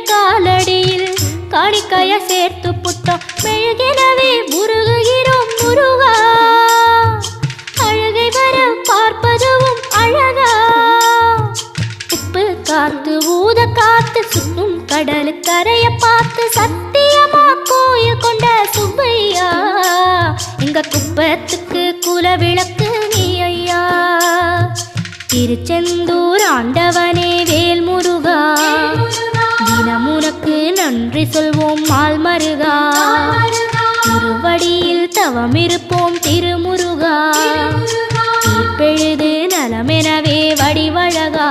காலடியில் காணிக்கைய சேர்த்து புட்டோம் மெழுகினவே முருகுகிறோம் முருகா அழகை வர பார்ப்பதுவும் அழகா உப்பு காத்து ஊத காத்து சுற்றும் கடலு கரைய பார்த்து சத்தியமா கோயில் கொண்ட சுப்பையா எங்க குப்பத்துக்கு குலவிளக்கு நீ ஐயா திருச்செந்தூர் ஆண்டவனே வேல் முருகா தினம் உனக்கு நன்றி சொல்வோம் மால் மருகா திருவடியில் தவம் இருப்போம் திருமுருகா தீர்ப்பெழுது நலமெனவே வடிவழகா